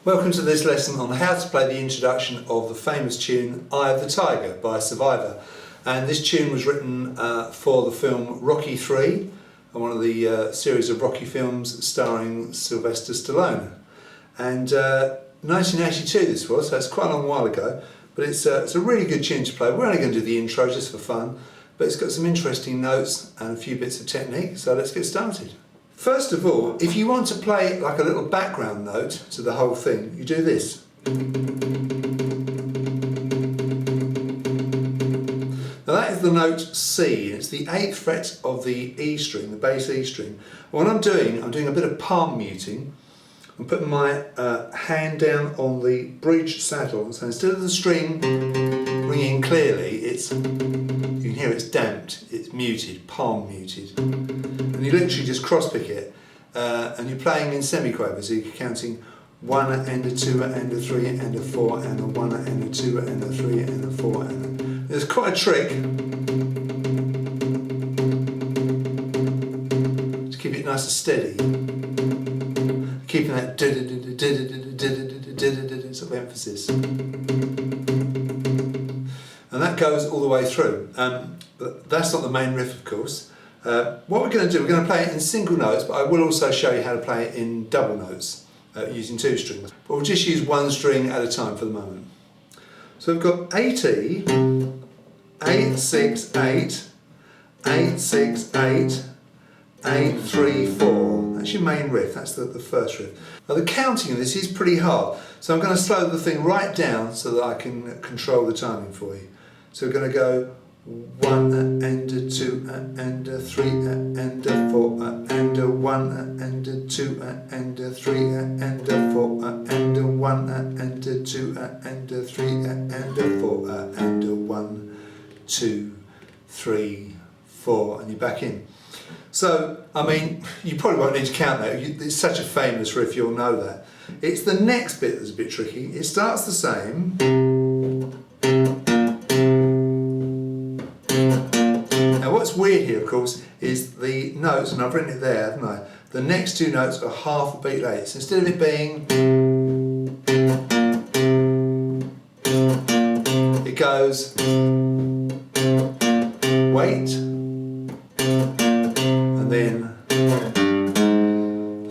Welcome to this lesson on how to play the introduction of the famous tune Eye of the Tiger by Survivor. And this tune was written for the film Rocky III, one of the series of Rocky films starring Sylvester Stallone. And 1982 this was, so it's quite a long while ago, but it's a really good tune to play. We're only going to do the intro just for fun, but it's got some interesting notes and a few bits of technique, so let's get started. First of all, if you want to play like a little background note to the whole thing, you do this. Now that is the note C, it's the 8th fret of the E string, the bass E string. What I'm doing a bit of palm muting. I'm putting my hand down on the bridge saddle, so instead of the string ringing clearly, you can hear it's damped, it's muted, palm muted. And you literally just cross pick it, and you're playing in semiquavers, so you're counting 1 and a 2 and a 3 and a 4 and a 1 and a 2 and a 3 and a 4 and a... There's quite a trick to keep it nice and steady, keeping that sort of emphasis. And that goes all the way through. But that's not the main riff, of course. What we're going to do, we're going to play it in single notes, but I will also show you how to play it in double notes using 2 strings. But we'll just use 1 string at a time for the moment. So we've got 8 E, 8, 6, 8, 8, 6, 8, 8, 3, 4. That's your main riff, that's the first riff. Now the counting of this is pretty hard, so I'm going to slow the thing right down so that I can control the timing for you. So we're going to go 1 and a 2 and a 3 and a 4 and a 1 and a 2 and a 3 and a 4 and a 1 and a 2 and a 3 and a 4 and a 1, 2, 3, 4, and you're back in. So, I mean, you probably won't need to count that. It's such a famous riff, you'll know that. It's the next bit that's a bit tricky. It starts the same. Now what's weird here, of course, is the notes, and I've written it there, haven't I? The next 2 notes are half a beat late. So instead of it being... it goes... wait... and then... I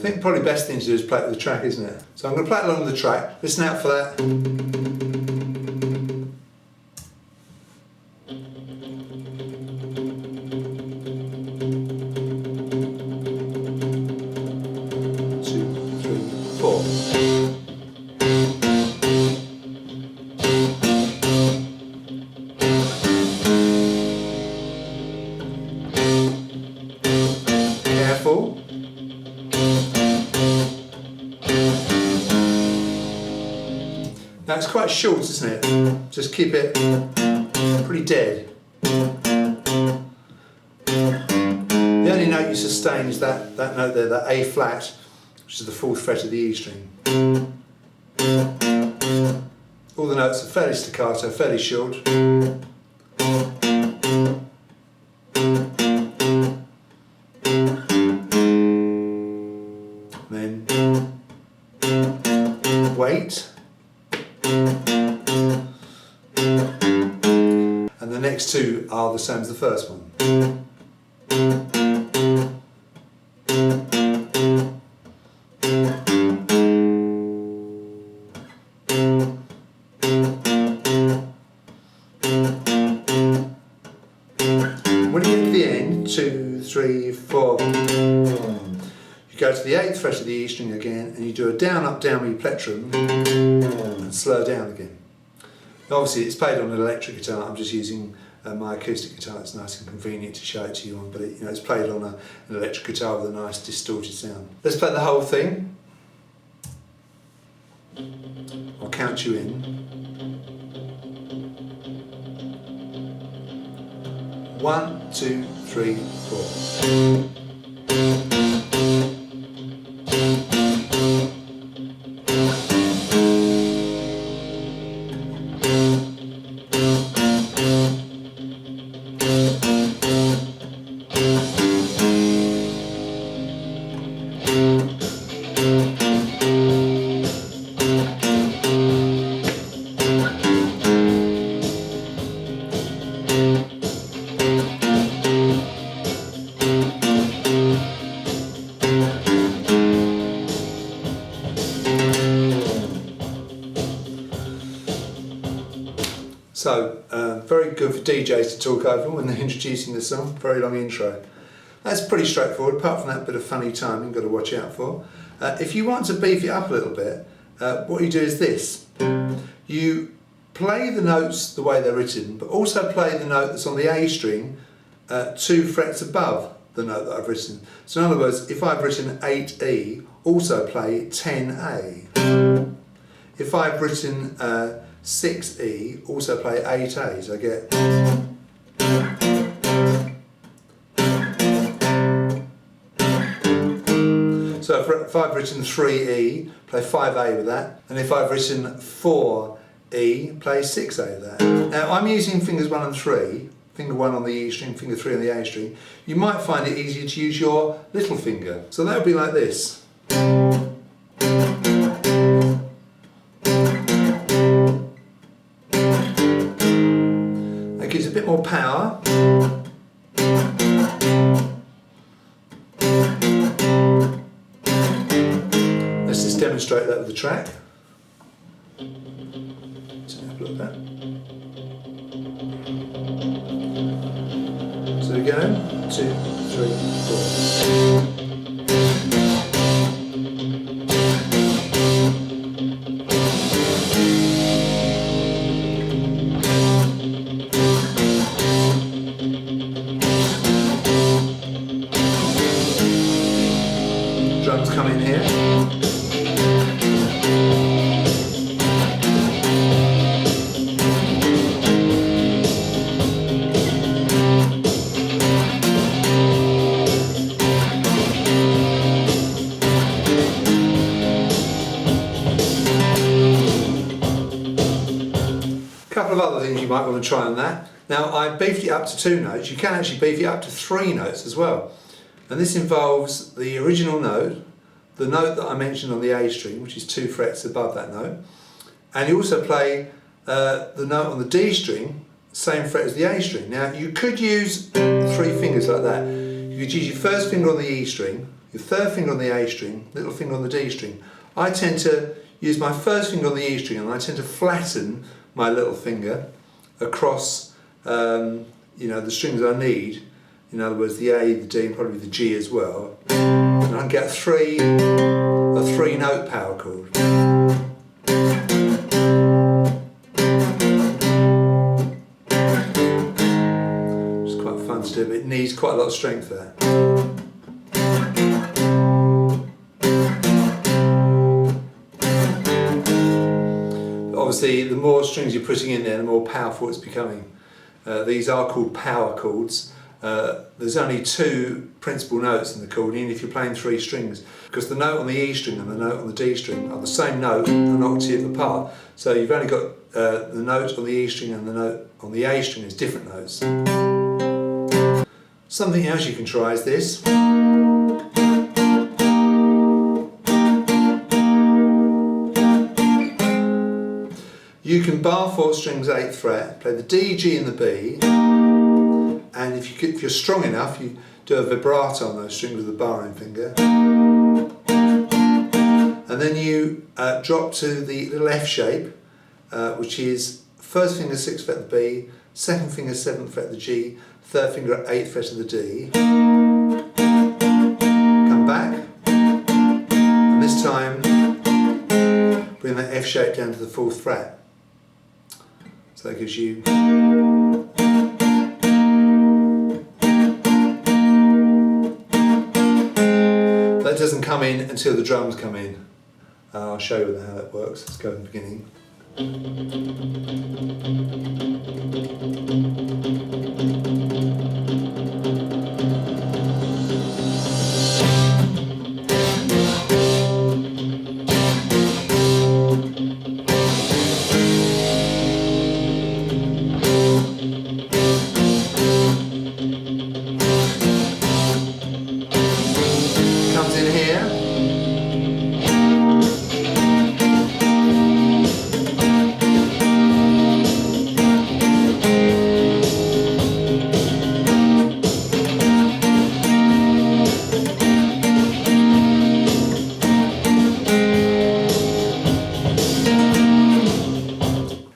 think probably the best thing to do is play it with the track, isn't it? So I'm going to play it along with the track. Listen out for that. 4. Careful. Now it's quite short, isn't it? Just keep it pretty dead. The only note you sustain is that note there, that A flat, which is the 4th fret of the E string. All the notes are fairly staccato, fairly short. Then wait. And the next 2 are the same as the first one. When you get to the end, 2, 3, 4, you go to the 8th fret of the E string again, and you do a down, up, down with your plectrum, and slow down again. Obviously it's played on an electric guitar. I'm just using my acoustic guitar. It's nice and convenient to show it to you on, but it's played on an electric guitar with a nice distorted sound. Let's play the whole thing. I'll count you in. 1, 2, 3, 4. So, very good for DJs to talk over when they're introducing the song. Very long intro. That's pretty straightforward, apart from that bit of funny timing you've got to watch out for. If you want to beef it up a little bit, what you do is this. You play the notes the way they're written, but also play the note that's on the A string 2 frets above the note that I've written. So in other words, if I've written 8E, also play 10A. If I've written 6E, also play 8A. So I get... So if I've written 3E, play 5A with that. And if I've written 4E, play 6A with that. Now I'm using fingers 1 and 3. Finger 1 on the E string, finger 3 on the A string. You might find it easier to use your little finger. So that would be like this. That gives a bit more power. Let's just demonstrate that with the track. So have a look at that. So we go, 2, 3, 4. Drums come in here. Couple of other things you might want to try on that. Now I beefed it up to 2 notes. You can actually beef it up to 3 notes as well. And this involves the original note, the note that I mentioned on the A string, which is 2 frets above that note. And you also play the note on the D string, same fret as the A string. Now you could use 3 fingers like that. You could use your first finger on the E string, your third finger on the A string, little finger on the D string. I tend to use my first finger on the E string and I tend to flatten my little finger across you know, the strings I need. In other words, the A, the D, and probably the G as well. And I can get a 3 note power chord. It's quite fun to do, but it needs quite a lot of strength there. Obviously, the more strings you're putting in there, the more powerful it's becoming. These are called power chords. There's only 2 principal notes in the chord, even if you're playing 3 strings, because the note on the E string and the note on the D string are the same note, an octave apart. So you've only got the note on the E string and the note on the A string as different notes. Something else you can try is this. You can bar 4 strings 8th fret, play the D, G and the B, and if you're strong enough, you do a vibrato on those strings with the barring finger, and then you drop to the little F shape, which is first finger 6th fret of the B, second finger 7th fret of the G, third finger 8th fret of the D, come back, and this time bring that F shape down to the 4th fret. So that gives you that doesn't come in until the drums come in. I'll show you how that works. Let's go to the beginning. Comes in here.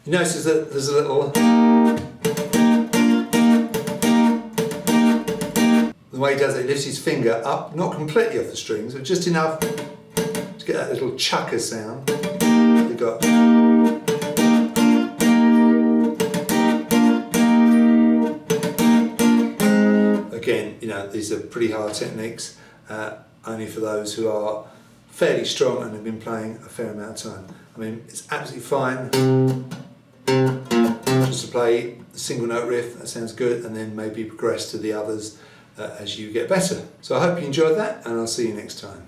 You notice that there's a little he does it, he lifts his finger up, not completely off the strings, but just enough to get that little chucker sound. You've got. Again, you know, these are pretty hard techniques, only for those who are fairly strong and have been playing a fair amount of time. I mean, it's absolutely fine just to play the single note riff, that sounds good, and then maybe progress to the others as you get better. So I hope you enjoyed that, and I'll see you next time.